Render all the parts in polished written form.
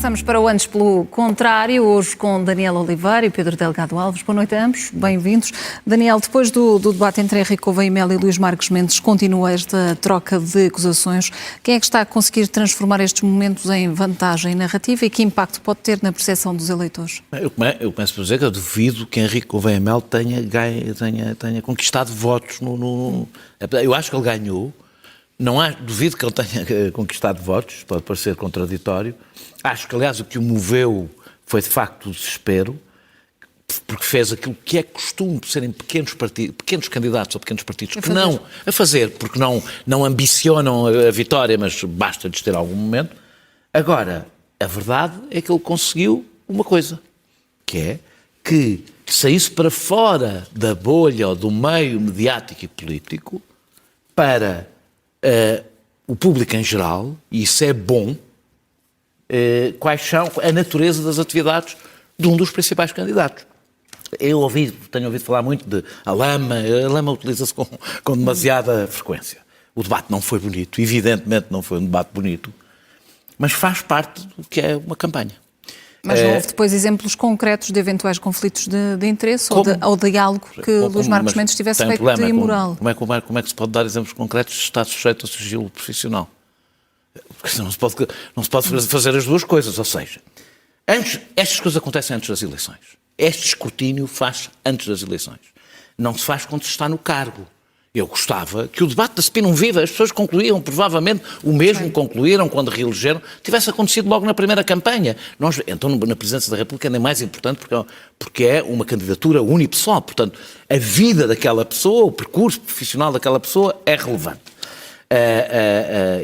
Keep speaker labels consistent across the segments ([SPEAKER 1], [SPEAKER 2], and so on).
[SPEAKER 1] Avançamos para o Antes pelo Contrário, hoje com Daniel Oliveira e Pedro Delgado Alves. Boa noite a ambos, bem-vindos. Daniel, depois do debate entre Henrique Gouveia e Melo e Luís Marques Mendes, continua esta troca de acusações. Quem é que está a conseguir transformar estes momentos em vantagem narrativa e que impacto pode ter na percepção dos eleitores?
[SPEAKER 2] Eu começo por dizer que eu duvido que Henrique Gouveia e Melo tenha conquistado votos Eu acho que ele ganhou. Duvido que ele tenha conquistado votos, pode parecer contraditório. Acho que, aliás, o que o moveu foi, de facto, o desespero, porque fez aquilo que é costume de serem pequenos candidatos ou pequenos partidos que não a fazer, porque não ambicionam a vitória, mas basta-lhes ter algum momento. Agora, a verdade é que ele conseguiu uma coisa, que é que saísse para fora da bolha ou do meio mediático e político para o público em geral, e isso é bom, quais são a natureza das atividades de um dos principais candidatos. Tenho ouvido falar muito de a lama utiliza-se com demasiada frequência. O debate não foi bonito, evidentemente não foi um debate bonito, mas faz parte do que é uma campanha.
[SPEAKER 1] Mas não houve depois exemplos concretos de eventuais conflitos de interesse ou de diálogo que Luís Marques Mendes tivesse feito de imoral?
[SPEAKER 2] Como é que se pode dar exemplos concretos se está sujeito ao sigilo profissional? Porque não se pode fazer as duas coisas, ou seja, estas coisas acontecem antes das eleições. Este escrutínio faz antes das eleições. Não se faz quando se está no cargo. Eu gostava que o debate da Spin Viva, as pessoas concluíam, provavelmente o mesmo concluíram quando reelegeram, tivesse acontecido logo na primeira campanha. Então, na Presidência da República é mais importante porque é uma candidatura unipessoal. Portanto, a vida daquela pessoa, o percurso profissional daquela pessoa é relevante.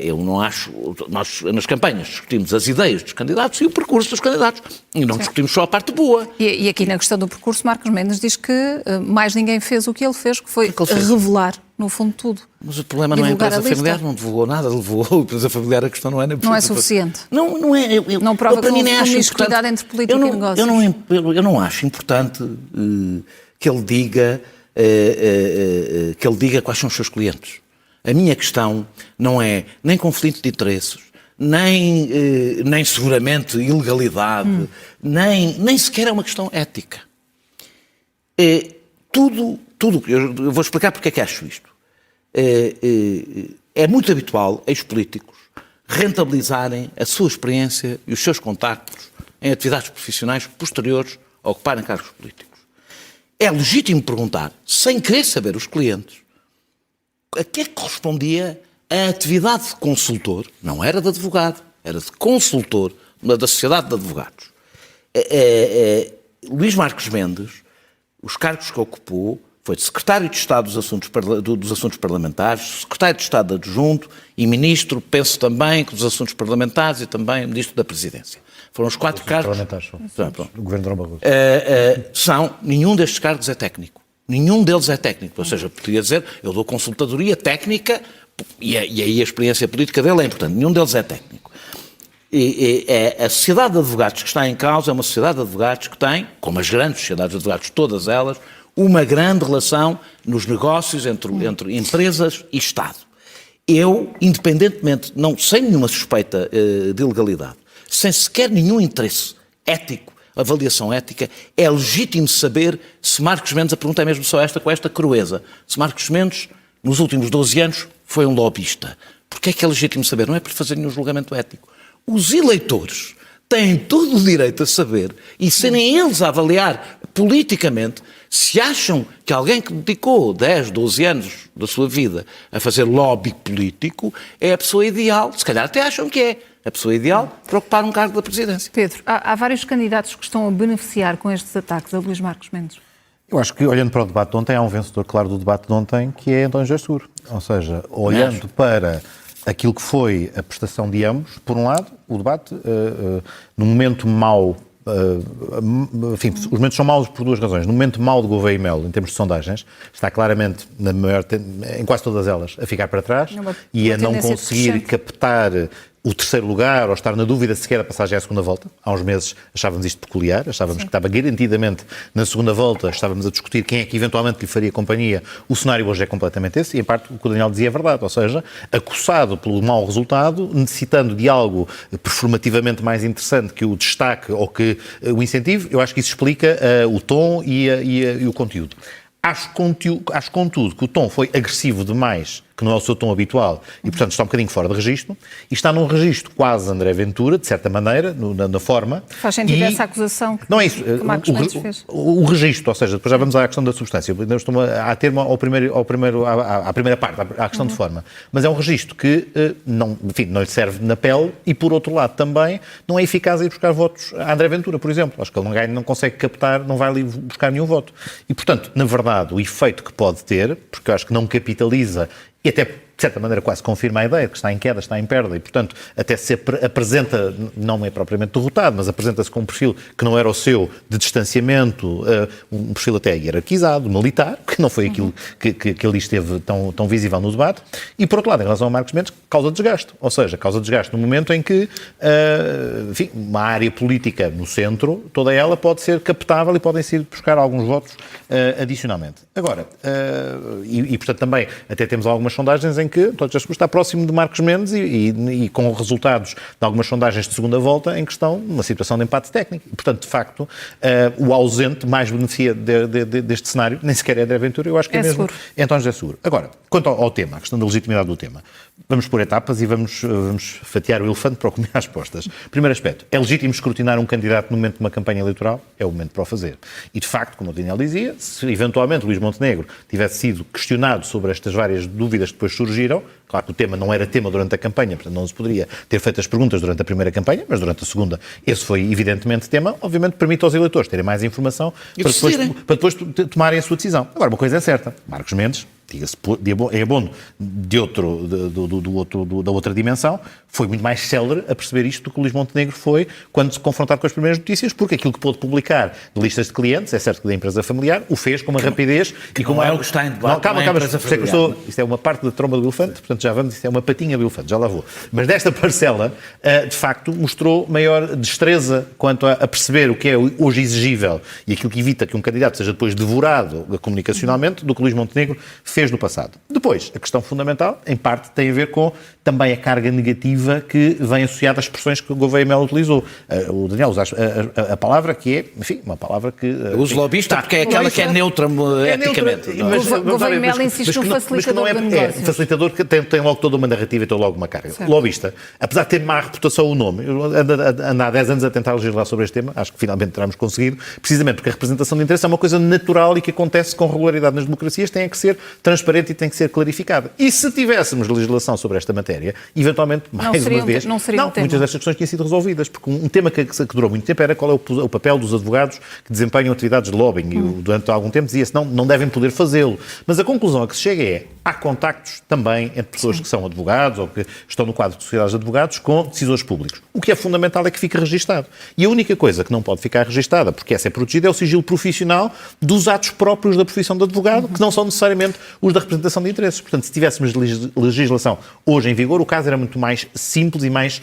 [SPEAKER 2] Eu não acho... Nós, nas campanhas, discutimos as ideias dos candidatos e o percurso dos candidatos. E não discutimos só a parte boa.
[SPEAKER 1] E aqui na questão do percurso, Marques Mendes diz que mais ninguém fez o que ele fez, que foi revelar, no fundo, tudo.
[SPEAKER 2] Mas o problema não é a empresa familiar, não divulgou nada, levou a empresa familiar, a questão não é na
[SPEAKER 1] Não é suficiente.
[SPEAKER 2] Não é.
[SPEAKER 1] Não prova que houve promiscuidade entre política e negócios.
[SPEAKER 2] Eu não acho importante que ele diga quais são os seus clientes. A minha questão não é nem conflito de interesses, nem seguramente ilegalidade, nem sequer é uma questão ética. Tudo, eu vou explicar porque é que acho isto. É muito habitual ex-políticos rentabilizarem a sua experiência e os seus contactos em atividades profissionais posteriores a ocuparem cargos políticos. É legítimo perguntar, sem querer saber os clientes, a que é que correspondia a atividade de consultor, não era de advogado, era de consultor da Sociedade de Advogados. Luís Marques Mendes, os cargos que ocupou, foi de Secretário de Estado dos Assuntos Parlamentares, Secretário de Estado Adjunto e Ministro, penso também, dos Assuntos Parlamentares e também Ministro da Presidência. Foram os 4 cargos...
[SPEAKER 3] O Governo de Barroso.
[SPEAKER 2] Nenhum destes cargos é técnico. Nenhum deles é técnico, ou seja, poderia dizer, eu dou consultadoria técnica e aí a experiência política dele é importante. Nenhum deles é técnico. A Sociedade de Advogados que está em causa é uma Sociedade de Advogados que tem, como as grandes sociedades de advogados, todas elas, uma grande relação nos negócios entre empresas e Estado. Eu, independentemente, sem nenhuma suspeita de ilegalidade, sem sequer nenhum interesse ético, avaliação ética, é legítimo saber se Marques Mendes, a pergunta é mesmo só esta, com esta crueza, se Marques Mendes, nos últimos 12 anos, foi um lobista. Porque é legítimo saber? Não é para fazer nenhum julgamento ético. Os eleitores têm todo o direito a saber e serem eles a avaliar politicamente se acham que alguém que dedicou 10, 12 anos da sua vida a fazer lobby político é a pessoa ideal. Se calhar até acham que é a pessoa ideal para ocupar um cargo da presidência.
[SPEAKER 1] Pedro, há vários candidatos que estão a beneficiar com estes ataques a Luís Marques Mendes.
[SPEAKER 3] Eu acho que, olhando para o debate de ontem, há um vencedor claro do debate de ontem, que é António José Seguro. Ou seja, olhando para aquilo que foi a prestação de ambos, por um lado, o debate, no momento mau, enfim, os momentos são maus por duas razões. No momento mau de Gouveia e Melo, em termos de sondagens, está claramente, em quase todas elas, a ficar para trás e a não conseguir captar o terceiro lugar ou estar na dúvida sequer a passagem à segunda volta. Há uns meses achávamos isto peculiar, achávamos que estava garantidamente na segunda volta, estávamos a discutir quem é que eventualmente lhe faria companhia. O cenário hoje é completamente esse e, em parte, o que o Daniel dizia é verdade, ou seja, acossado pelo mau resultado, necessitando de algo performativamente mais interessante que o destaque ou que o incentivo, eu acho que isso explica o tom e o conteúdo. Acho, contudo, que o tom foi agressivo demais, que não é o seu tom habitual, e, portanto, está um bocadinho fora de registro, e está num registro quase André Ventura, de certa maneira, na forma.
[SPEAKER 1] Faz sentido essa acusação que,
[SPEAKER 3] não é isso,
[SPEAKER 1] que Marcos Mendes fez.
[SPEAKER 3] O registro, ou seja, depois já vamos à questão da substância, ainda estou a termo à primeira parte, à questão de forma, mas é um registro que não lhe serve na pele e, por outro lado, também não é eficaz a ir buscar votos a André Ventura, por exemplo. Acho que ele não consegue captar, não vai ali buscar nenhum voto. E, portanto, na verdade, o efeito que pode ter, porque eu acho que não capitaliza e até, de certa maneira, quase confirma a ideia de que está em queda, está em perda e, portanto, até se apresenta, não é propriamente derrotado, mas apresenta-se com um perfil que não era o seu, de distanciamento, um perfil até hierarquizado, militar, que não foi aquilo que ali esteve tão visível no debate. E, por outro lado, em relação a Marcos Mendes, causa desgaste. Ou seja, causa desgaste no momento em que, enfim, uma área política no centro, toda ela pode ser captável e podem ser buscar alguns votos adicionalmente. Agora, portanto, também até temos algumas sondagens em que António José Seguro está próximo de Marcos Mendes e com resultados de algumas sondagens de segunda volta em que estão numa situação de empate técnico. E, portanto, de facto, o ausente mais beneficia deste cenário, nem sequer é André Ventura, eu acho que é mesmo António José Seguro. Agora, quanto ao tema, a questão da legitimidade do tema, vamos por etapas e vamos fatiar o elefante para comer às postas. Primeiro aspecto, é legítimo escrutinar um candidato no momento de uma campanha eleitoral? É o momento para o fazer. E, de facto, como o Daniel dizia, se eventualmente Luís Montenegro tivesse sido questionado sobre estas várias dúvidas que depois surgiram, claro que o tema não era tema durante a campanha, portanto não se poderia ter feito as perguntas durante a primeira campanha, mas durante a segunda esse foi evidentemente tema, obviamente permite aos eleitores terem mais informação para depois tomarem a sua decisão. Agora, uma coisa é certa, Marcos Mendes, diga-se em abono da outra dimensão, foi muito mais célere a perceber isto do que o Luís Montenegro foi quando se confrontado com as primeiras notícias, porque aquilo que pôde publicar de listas de clientes, é certo que da empresa familiar, o fez com uma rapidez e com uma...
[SPEAKER 2] Não é o que está em debate,
[SPEAKER 3] calma, isto é uma parte da tromba do elefante, portanto já vamos, isto é uma patinha do elefante, já lá vou. Mas desta parcela, de facto, mostrou maior destreza quanto a perceber o que é hoje exigível e aquilo que evita que um candidato seja depois devorado comunicacionalmente do que o Luís Montenegro fez no passado. Depois, a questão fundamental, em parte, tem a ver com também a carga negativa que vem associada às expressões que o Gouveia Melo utilizou. O Daniel usa a palavra que é, enfim, uma palavra que...
[SPEAKER 2] Uso lobista porque é aquela que é neutra eticamente.
[SPEAKER 1] Gouveia Melo insiste no facilitador de negócios.
[SPEAKER 3] Facilitador que tem logo toda uma narrativa e tem logo uma carga. Certo. Lobista, apesar de ter má reputação o nome, eu ando há 10 anos a tentar legislar sobre este tema, acho que finalmente teremos conseguido, precisamente porque a representação de interesse é uma coisa natural e que acontece com regularidade nas democracias, tem que ser transparente e tem que ser clarificada. E se tivéssemos legislação sobre esta matéria, eventualmente, mais uma vez, muitas destas questões tinham sido resolvidas, porque um tema que durou muito tempo era qual é o papel dos advogados que desempenham atividades de lobbying, e durante algum tempo dizia-se não devem poder fazê-lo. Mas a conclusão a que se chega é, há contactos também entre pessoas que são advogados ou que estão no quadro de sociedades de advogados com decisores públicos. O que é fundamental é que fique registado. E a única coisa que não pode ficar registada, porque essa é protegida, é o sigilo profissional dos atos próprios da profissão de advogado, que não são necessariamente os da representação de interesses. Portanto, se tivéssemos legislação hoje em vigor, o caso era muito mais simples e mais,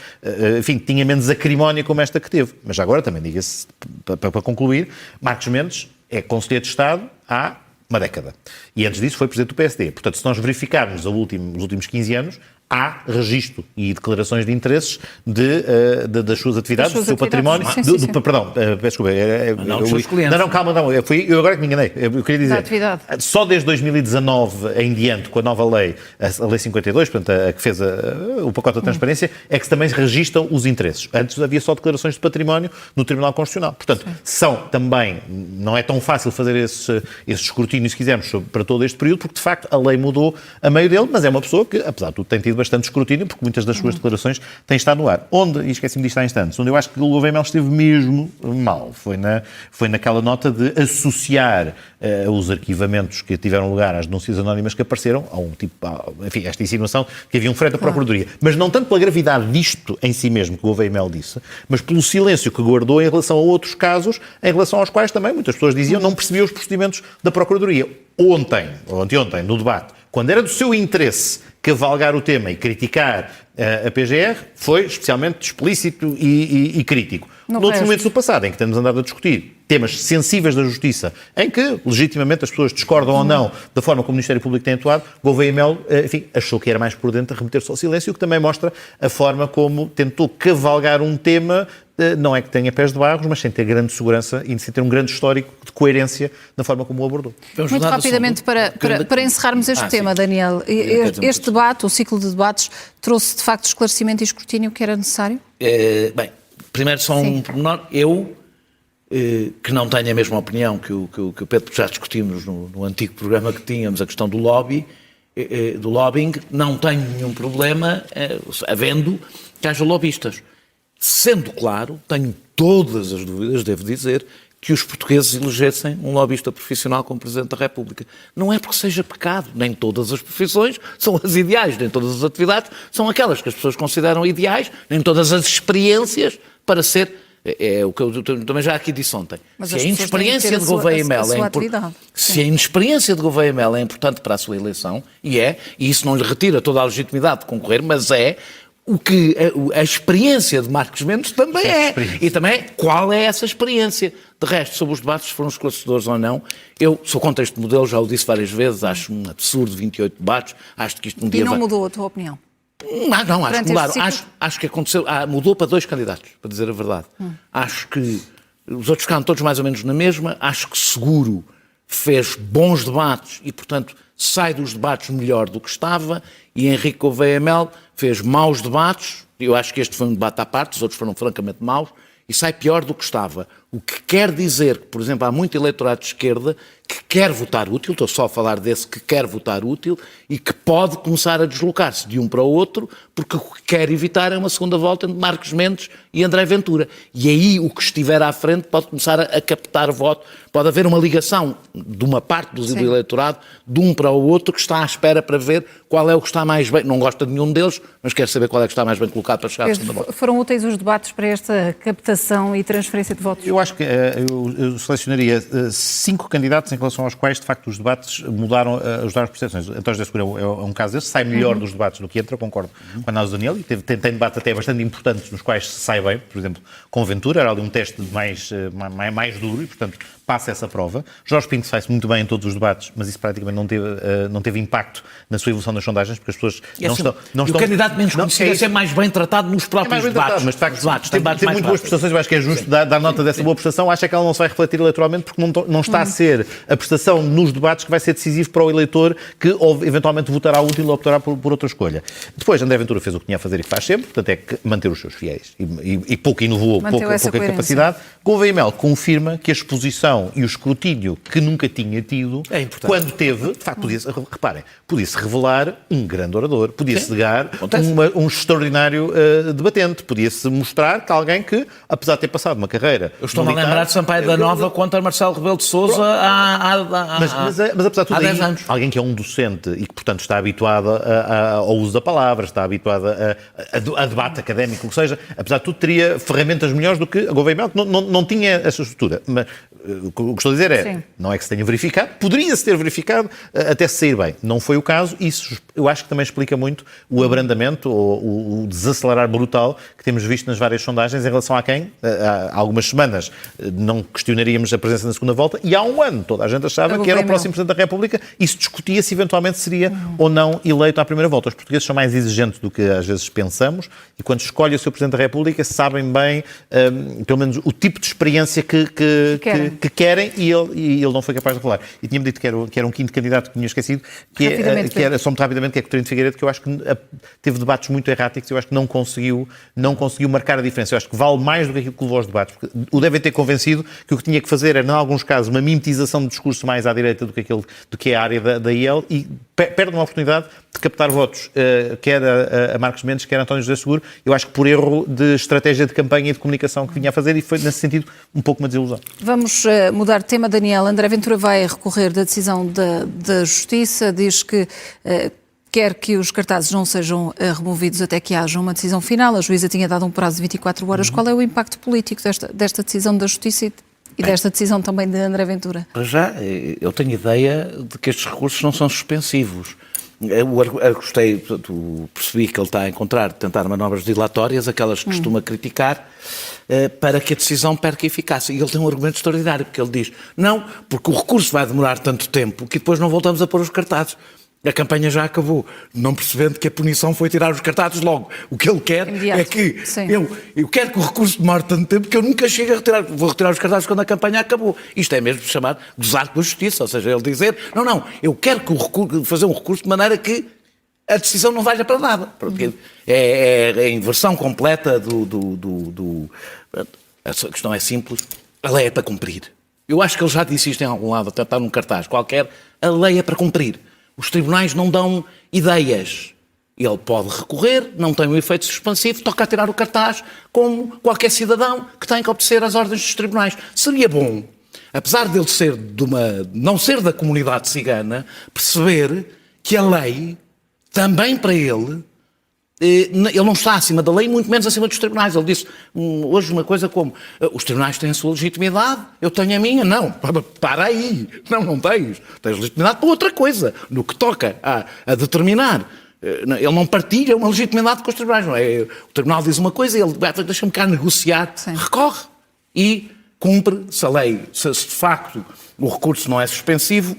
[SPEAKER 3] enfim, tinha menos acrimónia como esta que teve. Mas já agora, também diga-se, para concluir, Marcos Mendes é Conselheiro de Estado há uma década. E antes disso foi Presidente do PSD. Portanto, se nós verificarmos os últimos 15 anos, há registro e declarações de interesses das suas atividades, do seu património. Perdão, peço desculpa.
[SPEAKER 2] Dos seus clientes.
[SPEAKER 3] Calma, eu agora que me enganei. Eu queria dizer, só desde 2019 em diante, com a nova lei, a Lei 52, portanto, a que fez o pacote da transparência, é que se também registam os interesses. Antes havia só declarações de património no Tribunal Constitucional. Portanto, são também, não é tão fácil fazer esse escrutínio, se quisermos, para todo este período, porque de facto a lei mudou a meio dele, mas é uma pessoa que, apesar de tudo, tem tido bastante escrutínio, porque muitas das suas declarações têm estado no ar. E esqueci-me disto há instantes, onde eu acho que o Gouveia Melo esteve mesmo mal, foi naquela nota de associar os arquivamentos que tiveram lugar às denúncias anónimas que apareceram a um tipo, enfim, esta insinuação que havia um frete da Procuradoria. Mas não tanto pela gravidade disto em si mesmo, que o Gouveia Melo disse, mas pelo silêncio que guardou em relação a outros casos, em relação aos quais também muitas pessoas diziam não percebiam os procedimentos da Procuradoria. Ontem, ou anteontem, no debate, quando era do seu interesse cavalgar o tema e criticar a PGR foi especialmente explícito e crítico. Noutros momentos do passado, em que temos andado a discutir temas sensíveis da justiça, em que, legitimamente, as pessoas discordam ou não da forma como o Ministério Público tem atuado, Gouveia Melo, enfim, achou que era mais prudente remeter-se ao silêncio, o que também mostra a forma como tentou cavalgar um tema, não é que tenha pés de barros, mas sem ter grande segurança e sem ter um grande histórico de coerência na forma como o abordou.
[SPEAKER 1] Muito rapidamente, para encerrarmos este tema, Daniel, este debate, o ciclo de debates, trouxe de facto esclarecimento e escrutínio que era necessário?
[SPEAKER 2] Bem, primeiro só um pormenor. Eu, que não tenho a mesma opinião que o Pedro, já discutimos no antigo programa que tínhamos, a questão do lobbying, não tenho nenhum problema, havendo que haja lobistas. Sendo claro, tenho todas as dúvidas, devo dizer, que os portugueses elegessem um lobista profissional como Presidente da República. Não é porque seja pecado, nem todas as profissões são as ideais, nem todas as atividades são aquelas que as pessoas consideram ideais, nem todas as experiências para ser, é o que eu também já aqui disse ontem.
[SPEAKER 1] Mas
[SPEAKER 2] se a inexperiência de Gouveia Melo é importante para a sua eleição, e isso não lhe retira toda a legitimidade de concorrer, mas o que a experiência de Marcos Mendes também é. E também qual é essa experiência. De resto, sobre os debates, se foram esclarecedores ou não, eu sou contra este modelo, já o disse várias vezes, acho um absurdo 28 debates, acho que isto um dia
[SPEAKER 1] não mudou a tua opinião?
[SPEAKER 2] Não, acho que mudaram. Acho que aconteceu, mudou para 2 candidatos, para dizer a verdade. Acho que os outros ficaram todos mais ou menos na mesma, acho que Seguro fez bons debates e, portanto, sai dos debates melhor do que estava, e Henrique Gouveia Melo fez maus debates, eu acho que este foi um debate à parte, os outros foram francamente maus, e sai pior do que estava. O que quer dizer que, por exemplo, há muito eleitorado de esquerda que quer votar útil, estou só a falar desse que quer votar útil, e que pode começar a deslocar-se de um para o outro, porque o que quer evitar é uma segunda volta entre Marcos Mendes e André Ventura. E aí o que estiver à frente pode começar a captar voto, pode haver uma ligação de uma parte do eleitorado, de um para o outro, que está à espera para ver qual é o que está mais bem, não gosta de nenhum deles, mas quer saber qual é que está mais bem colocado para chegar à segunda volta.
[SPEAKER 1] Foram úteis os debates para esta captação e transferência de votos?
[SPEAKER 3] Eu acho que eu selecionaria 5 candidatos em relação aos quais, de facto, os debates ajudaram as percepções. António José Seguro é um caso desse, sai melhor dos debates do que entra, concordo com a análise do Daniel, e tem debates até bastante importantes nos quais se sai bem, por exemplo, com Ventura, era ali um teste mais duro e, portanto, passa essa prova. Jorge Pinto sai-se muito bem em todos os debates, mas isso praticamente não teve impacto na sua evolução das sondagens, porque as pessoas não estão...
[SPEAKER 2] O candidato menos conhecido é sempre mais bem tratado nos próprios debates.
[SPEAKER 3] Mas, de facto, tem muito boas prestações, eu acho que é justo dar nota dessa boa prestação. Acho que ela não se vai refletir eleitoralmente, porque não está a ser a prestação nos debates que vai ser decisivo para o eleitor que eventualmente votará útil ou optará por outra escolha. Depois, André Ventura fez o que tinha a fazer e faz sempre, portanto é que manter os seus fiéis e pouco inovou, pouca capacidade. Gouveia Melo confirma que a exposição e o escrutínio que nunca tinha tido, quando teve, de facto, podia-se revelar um grande orador, podia-se negar um extraordinário debatente, podia-se mostrar que alguém que, apesar de ter passado uma carreira...
[SPEAKER 2] Eu estou-me a lembrar de Sampaio da Nova contra Marcelo Rebelo de Sousa
[SPEAKER 3] mas apesar de tudo,
[SPEAKER 2] há 10 anos.
[SPEAKER 3] Alguém que é um docente e que, portanto, está habituado ao uso da palavra, está habituado a debate académico, ou seja, apesar de tudo, teria ferramentas melhores do que a Gouveia Melo, que não tinha essa estrutura. Mas o que estou a dizer é, não é que se tenha verificado, poderia-se ter verificado até se sair bem. Não foi o caso, isso eu acho que também explica muito o abrandamento ou o desacelerar brutal que temos visto nas várias sondagens em relação a quem, há algumas semanas, não questionaríamos a presença na segunda volta, e há um ano toda a gente achava que era o próximo Presidente da República e se discutia se eventualmente seria ou não eleito à primeira volta. Os portugueses são mais exigentes do que às vezes pensamos e quando escolhem o seu Presidente da República sabem bem, pelo menos, o tipo de experiência que querem e ele não foi capaz de revelar. E tinha-me dito que era um quinto candidato que tinha esquecido, que era só muito rapidamente, que é Coutinho de Figueiredo, que eu acho que teve debates muito erráticos, eu acho que não conseguiu marcar a diferença. Eu acho que vale mais do que aquilo que levou aos debates, porque o devem ter convencido que o que tinha que fazer era, em alguns casos, uma mimetização de discurso mais à direita do que é a área da IEL e perde uma oportunidade de captar votos, quer a Marcos Mendes, quer a António José Seguro, eu acho que por erro de estratégia de campanha e de comunicação que vinha a fazer, e foi, nesse sentido, um pouco uma desilusão.
[SPEAKER 1] Vamos mudar de tema, Daniel. André Ventura vai recorrer da decisão da Justiça, diz que quer que os cartazes não sejam removidos até que haja uma decisão final. A juíza tinha dado um prazo de 24 horas. Qual é o impacto político desta decisão da Justiça e desta decisão também de André Ventura?
[SPEAKER 2] Para já, eu tenho ideia de que estes recursos não são suspensivos. gostei, percebi que ele está a tentar manobras dilatórias, aquelas que costuma criticar, para que a decisão perca eficácia. E ele tem um argumento extraordinário, porque ele diz, não, porque o recurso vai demorar tanto tempo que depois não voltamos a pôr os cartazes. A campanha já acabou, não percebendo que a punição foi tirar os cartazes logo. O que ele quer é que eu quero que o recurso demore tanto tempo que eu nunca chegue a retirar. Vou retirar os cartazes quando a campanha acabou. Isto é mesmo chamar gozar com a justiça, ou seja, ele dizer, não, eu quero que fazer um recurso de maneira que a decisão não valha para nada. Porque é a inversão completa A questão é simples, a lei é para cumprir. Eu acho que ele já disse isto em algum lado, até está num cartaz qualquer, a lei é para cumprir. Os tribunais não dão ideias. Ele pode recorrer, não tem um efeito suspensivo, toca a tirar o cartaz, como qualquer cidadão que tem que obedecer às ordens dos tribunais. Seria bom, apesar dele ser não ser da comunidade cigana, perceber que a lei, também para ele não está acima da lei, muito menos acima dos tribunais. Ele disse hoje uma coisa como, os tribunais têm a sua legitimidade, eu tenho a minha. Não, para aí, não tens. Tens legitimidade para outra coisa, no que toca a determinar. Ele não partilha uma legitimidade com os tribunais. Não é? O tribunal diz uma coisa e ele deixa-me cá negociar, recorre e cumpre, se a lei, se de facto o recurso não é suspensivo,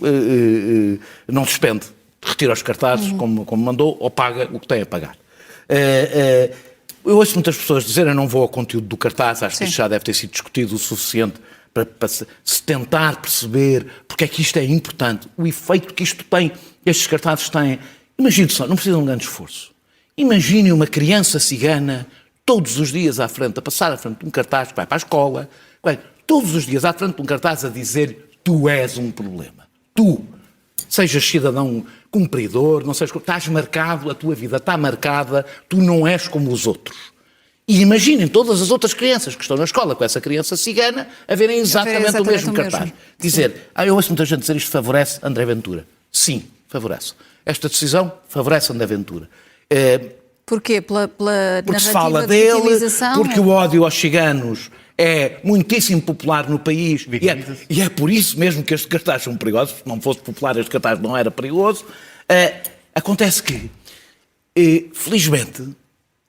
[SPEAKER 2] não suspende, retira os cartazes como mandou ou paga o que tem a pagar. Eu ouço muitas pessoas dizerem, eu não vou ao conteúdo do cartaz, acho que isto já deve ter sido discutido o suficiente para se tentar perceber porque é que isto é importante, o efeito que isto tem, estes cartazes têm. Imagine só, não precisam de um grande esforço. Imagine uma criança cigana todos os dias à frente, a passar à frente de um cartaz que vai para a escola, todos os dias à frente de um cartaz a dizer tu és um problema. Tu, sejas cidadão cumpridor, não sejas, estás marcado, a tua vida está marcada, tu não és como os outros. E imaginem todas as outras crianças que estão na escola com essa criança cigana a verem exatamente o mesmo cartaz. Dizer, eu ouço muita gente dizer isto favorece André Ventura. Sim, favorece. Esta decisão favorece André Ventura.
[SPEAKER 1] Porquê? Pela
[SPEAKER 2] porque se
[SPEAKER 1] narrativa
[SPEAKER 2] fala
[SPEAKER 1] de
[SPEAKER 2] dele,
[SPEAKER 1] vitimização?
[SPEAKER 2] porque o ódio aos ciganos é muitíssimo popular no país e é por isso mesmo que estes cartazes são perigosos. Se não fosse popular, este cartaz não era perigoso. Acontece que, felizmente,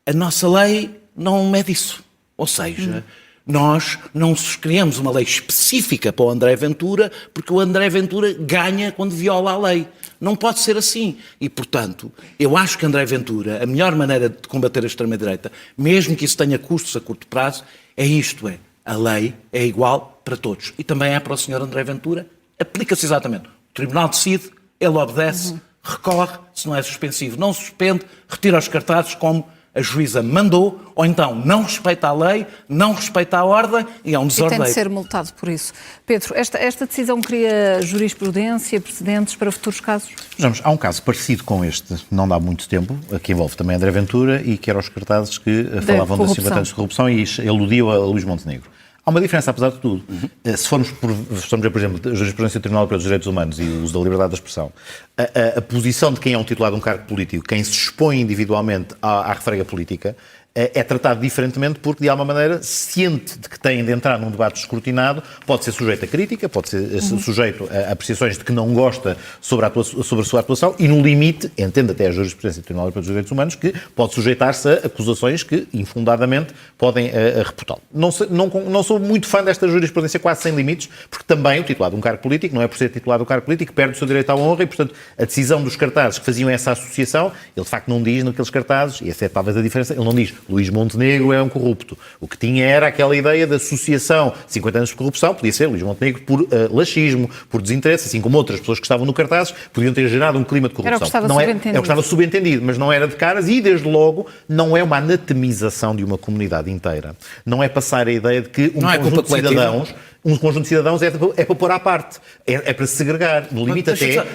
[SPEAKER 2] a nossa lei não mede isso. Ou seja, nós não criamos uma lei específica para o André Ventura porque o André Ventura ganha quando viola a lei. Não pode ser assim. E, portanto, eu acho que André Ventura, a melhor maneira de combater a extrema-direita, mesmo que isso tenha custos a curto prazo, é isto, a lei é igual para todos. E também é para o Sr. André Ventura, aplica-se exatamente. O Tribunal decide, ele obedece, recorre, se não é suspensivo, não suspende, retira os cartazes como a juíza mandou, ou então não respeita a lei, não respeita a ordem e é um desordeiro.
[SPEAKER 1] E tem de ser multado por isso. Pedro, esta decisão cria jurisprudência, precedentes para futuros casos?
[SPEAKER 3] Vejamos, há um caso parecido com este, não dá muito tempo, que envolve também André Ventura e que eram os cartazes que falavam de 50 anos de corrupção e eludiu a Luís Montenegro. Há uma diferença, apesar de tudo. Se formos por exemplo, a jurisprudência do Tribunal Europeu dos Direitos Humanos e o uso da liberdade da expressão, a posição de quem é um titular de um cargo político, quem se expõe individualmente à refrega política, é tratado diferentemente porque, de alguma maneira, ciente de que tem de entrar num debate escrutinado, pode ser sujeito a crítica, pode ser sujeito a apreciações de que não gosta sobre a sua atuação e, no limite, entende até a jurisprudência do Tribunal Europeu dos Direitos Humanos que pode sujeitar-se a acusações que, infundadamente, podem reputá-lo. Não sou muito fã desta jurisprudência quase sem limites, porque também o titular de um cargo político, não é por ser titular de um cargo político, perde o seu direito à honra e, portanto, a decisão dos cartazes que faziam essa associação, ele de facto não diz naqueles cartazes, e essa é talvez a diferença, ele não diz Luís Montenegro é um corrupto. O que tinha era aquela ideia de associação 50 anos de corrupção, podia ser Luís Montenegro por laxismo, por desinteresse, assim como outras pessoas que estavam no cartaz podiam ter gerado um clima de corrupção.
[SPEAKER 1] Era o que estava subentendido.
[SPEAKER 3] É o que estava subentendido, mas não era de caras e, desde logo, não é uma anatemização de uma comunidade inteira. Não é passar a ideia de que um conjunto de cidadãos é para pôr à parte, é para segregar. No limite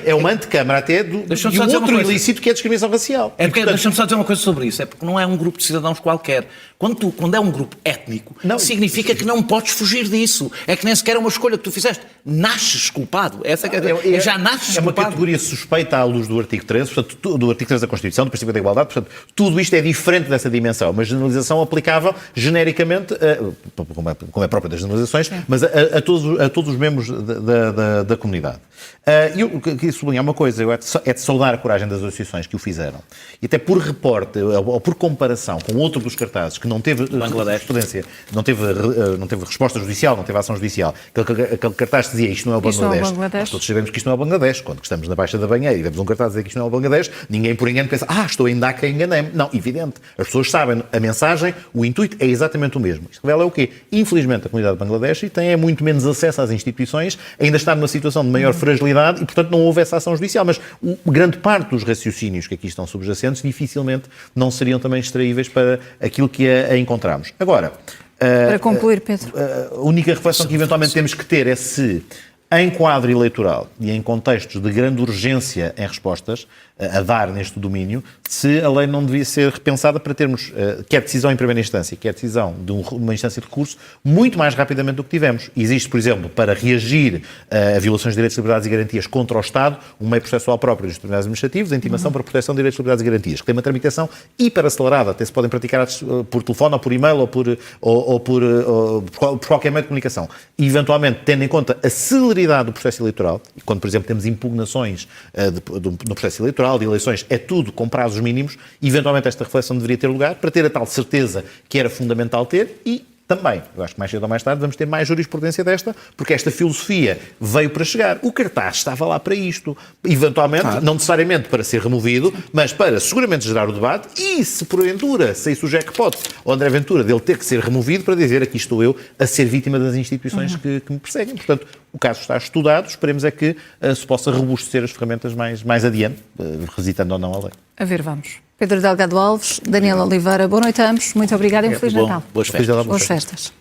[SPEAKER 3] é uma antecâmara até de um outro ilícito que é a discriminação racial.
[SPEAKER 2] Deixa-me só dizer uma coisa sobre isso, é porque não é um grupo de cidadãos qualquer. Quando é um grupo étnico, significa que não podes fugir disso. É que nem sequer é uma escolha que tu fizeste. Nasces culpado. Já nasces culpado.
[SPEAKER 3] É uma categoria suspeita à luz do artigo 13, portanto, do artigo 13 da Constituição, do princípio da igualdade, portanto, tudo isto é diferente dessa dimensão. Uma generalização aplicável genericamente, como é própria das generalizações, mas a todos os membros da comunidade. E eu queria sublinhar uma coisa, é de saudar a coragem das associações que o fizeram. E até por reporte, ou por comparação com outro dos cartazes que não teve jurisprudência, não teve resposta judicial, não teve ação judicial, aquele cartaz dizia isto não é o Bangladesh. Nós todos sabemos que isto não é o Bangladesh. Quando estamos na Baixa da Banheira e vemos um cartaz dizer que isto não é o Bangladesh, ninguém por engano pensa, estou em Dhaka e enganei-me. Não, evidente. As pessoas sabem a mensagem, o intuito é exatamente o mesmo. Isto revela o quê? Infelizmente a comunidade de Bangladesh tem muito menos acesso às instituições, ainda está numa situação de maior fragilidade e, portanto, não houve essa ação judicial. Mas grande parte dos raciocínios que aqui estão subjacentes dificilmente não seriam também extraíveis para aquilo que a encontramos. Agora,
[SPEAKER 1] para concluir, Pedro,
[SPEAKER 3] a única reflexão que eventualmente temos que ter é se, em quadro eleitoral e em contextos de grande urgência em respostas a dar neste domínio, se a lei não devia ser repensada para termos, quer decisão em primeira instância, quer decisão de uma instância de recurso, muito mais rapidamente do que tivemos. Existe, por exemplo, para reagir a violações de direitos, liberdades e garantias contra o Estado, um meio processual próprio dos tribunais administrativos, a intimação para proteção de direitos, liberdades e garantias, que tem uma tramitação hiperacelerada, até se podem praticar por telefone ou por e-mail ou por qualquer meio de comunicação. E, eventualmente, tendo em conta a celeridade do processo eleitoral, e quando, por exemplo, temos impugnações no processo eleitoral, de eleições, é tudo com prazos mínimos, eventualmente esta reflexão deveria ter lugar para ter a tal certeza que era fundamental ter e também, eu acho que mais cedo ou mais tarde, vamos ter mais jurisprudência desta, porque esta filosofia veio para chegar. O cartaz estava lá para isto. Eventualmente, não necessariamente para ser removido, mas para seguramente gerar o debate e, se porventura saísse o jackpot ou André Ventura dele ter que ser removido para dizer aqui estou eu a ser vítima das instituições que me perseguem. Portanto, o caso está estudado, esperemos é que se possa robustecer as ferramentas mais adiante, revisitando ou não a lei.
[SPEAKER 1] A ver, vamos. Pedro Delgado Alves, Daniel Oliveira, boa noite a ambos, muito obrigada e um Feliz Natal.
[SPEAKER 2] Boas festas.
[SPEAKER 1] Boas festas.